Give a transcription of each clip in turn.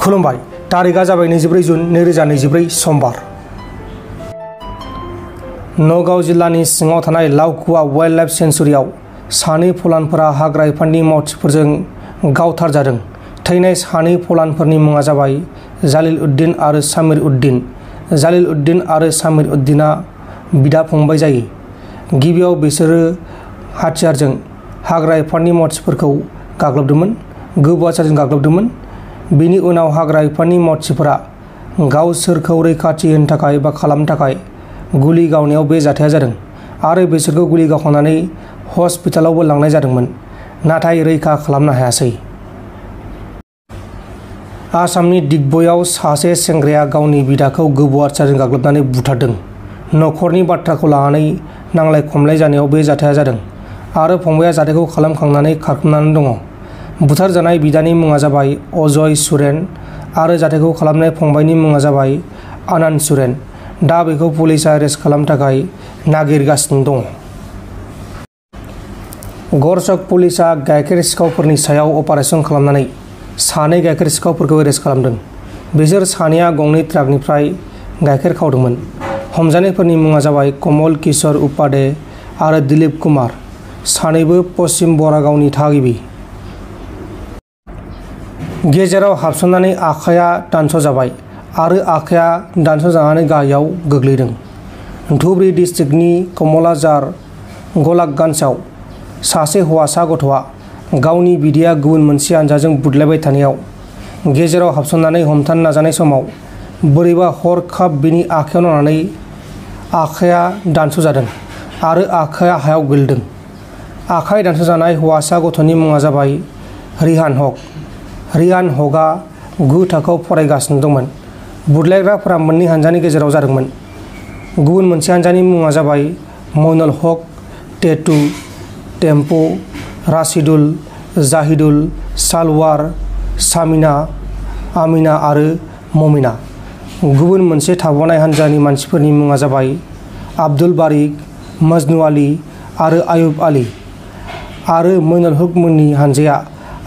खुलुमबाय। तारिखा जाबाय 24 जुन 2024 समबार। नगाव जिल्लानि सिङाव थानाय लावकुवा वाइल्ड लाइफ सेंचुरियाव सानै फलानफोरा हाग्रा बिफाननि मावथिफोरजों गावथारजादों। थैनाय सानै फलानफोरनि मुङा जाबाय जालिल उद्दीन आरो सामिर उद्दीन। जालिल उद्दीन आरो सामिर उद्दीना बिदा फंबाय जायो। गिबियाव बिसोरो हाथियारजों हाग्रा बिफाननि मावथिफोरखौ गाग्लोबदोंमोन, गोबौ-आसारजों गाग्लोबदोंमोन। बेनि उनाव हाग्रा बिफाननि मावथिफोरा गावसोरखौ रैखाथि होनो थाखाय बा खालामनो थाखाय गुलि गावनायाव बे जाथाया जादों आरो बिसोरखौ गुलि गावखांनानै हस्पिटालावबो लांनाय जादोंमोन, नाथाय रैखा खालामनो हायासै। आसामनि दिग्बयआव सासे सेंग्राया गावनि बिदाखौ गोबौ-आसारजों गाग्लोबनानै बुथारदों। नखरनि बाथ्राखौ लानानै नांलाय खमलाय जानायाव बे जाथाया जादों आरो फंबाया जाथायखौ खालामखांनानै खारखोमानानै दङ। बुथारजानाय बिदानि मुङा जाबाय अजय सुरेन आरो जाथायखौ खालामनाय फंबायनि मुङा जाबाय आनन्द सुरेन। दा बेखौ पुलिसआ एरेस्ट खालामनो थाखाय नागिरगासिनो दङ। गरचक पुलिसआ गाइखेर सिखावफोरनि सायाव अपारेसन खालामनानै सानै गाइखेर सिखावफोरखौ एरेस्ट खालामदों। बिसोर सानैया गंनै ट्राकनिफ्राय गाइखेर खावदोंमोन। हमजानायफोरनि मुङा जाबाय कमल किशोर उपाध्ये आरो दिलीप कुमार, सानैबो पश्चिम बरागावनि थागिबि। गेजेराव हाबसननानै आखाइया दानस'जाबाय आरो आखाइया दानस'जानानै गाहायाव गोग्लैदों। धुबरी डिस्ट्रिक्टनि कमलाझार गलाकगन्जआव सासे हौवासा गथ'आ गावनि बिदाया गुबुन मोनसे हानजाजों बुदलायबाय थानायाव गेजेराव हाबसननानै हमथानो नाजानाय समाव बोरैबा हरखाब बिनि आखाइयाव नांनानै आखाइया दानस'जादों आरो आखाइया हायाव गोलैदों। आखाइ दानस'जानाय हौवासा गथ'नि मुङा जाबाय रिहान हक। रिहान हकआ 9 थाखोआव फरायगासिनो दंमोन। बुदलायग्राफोरा मोननै हानजानि गेजेराव जादोंमोन। गुबुन मोनसे हानजानि मुङा जाबाय मइनुल हक, टेटु, टेम्पो, राशिदुल, जाहिदुल, सालवार, सामिना, आमिना आरो ममिना। गुबुन मोनसे थाबावनाय हानजानि मानसिफोरनि मुङा जाबाय आब्दुल बारिक, मजनू आली आरो आयुब आली। आरो मइनुल हक मोननि हानजाया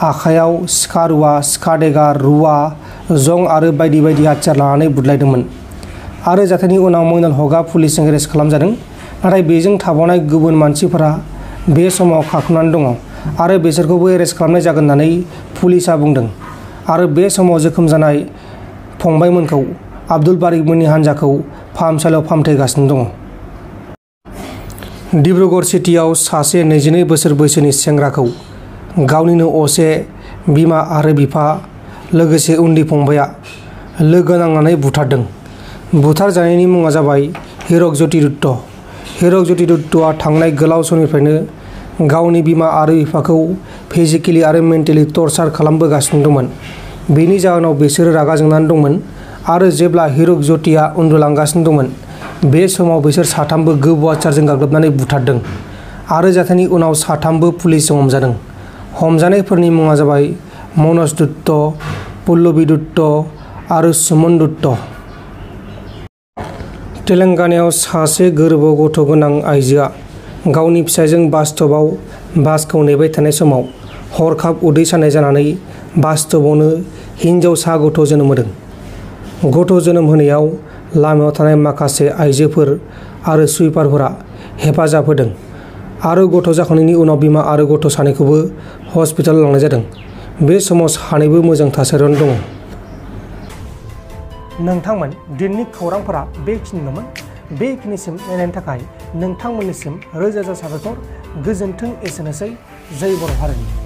आखाइयाव सिखा रुवा, सिखा देगा, रुवा, जं आरो बायदि बायदि हाथियार लानानै बुदलायदोंमोन। आरो जाथायनि उनाव मइनुल हकआ पुलिसजों एरेस्ट खालामजादों, नाथाय बेजों थाबावनाय गुबुन मानसिफोरा बे समाव खारखोमानानै दङ आरो बिसोरखौबो एरेस्ट खालामनाय जागोन होननानै पुलिसआ बुंदों। आरो बे समाव जोखोम जानाय फंबायमोनखौ आब्दुल बारिकमोननि हानजाखौ फाहामसालियाव फाहामथायगासिनो दङ। डिब्रुगड़ सिटियाव सासे 22 बोसोर बैसोनि सेंग्राखौ गावनिनो असे बिमा आरो बिफा लोगोसे उन्दै फंबायआ लोगो नांनानै बुथारदों। बुथारजानायनि मुङा जाबाय हिरक ज्योति दत्त। हिरक ज्योति दत्तआ थांनाय गोलाव समनिफ्रायनो गावनि बिमा आरो बिफाखौ फिजिकेलि आरो मेन्टेलि टर्चार खालामबोगासिनो दंमोन। बेनि जाहोनाव बिसोरो रागा जोंनानै दंमोन आरो जेब्ला हिरक ज्योतिआ उन्दुलांगासिनो दंमोन बे समाव बिसोर साथामबो गोबौ-आसारजों गाग्लोबनानै बुथारदों आरो जाथायनि उनाव साथामबो पुलिसजों हमजादों। हमजानायफोरनि मुङा जाबाय मनज दत्त, पल्लबी दत्त आरो सुमन दत्त। तेलेंगानायाव सासे गोरबोआव गथ' गोनां आइजोआ गावनि फिसायजों बास स्टपआव बासखौ नेबाय थानाय समाव हरखाब उदै सानाय जानानै बास स्टपआवनो हिनजावसा गथ' जोनोम होदों। गथ' जोनोम होनायाव लामायाव थानाय माखासे आइजोफोर आरो सुइपारफोरा हेफाजाब होदों आरो गथ' जाखांनायनि उनाव बिमा आरो गथ' सानैखौबो हस्पिटालाव लांनाय जादों। बे समाव सानैबो मोजां थासारियावनो दङ। नोंथांमोन दिनैनि खौरांफोरा बेखिनिल'मोन। बेखिनिसिम नायनायनि थाखाय नोंथांमोननिसिम रोजा रोजा साबायखर। गोजोन्थों। एसेनोसै। जै बर' हारिनि।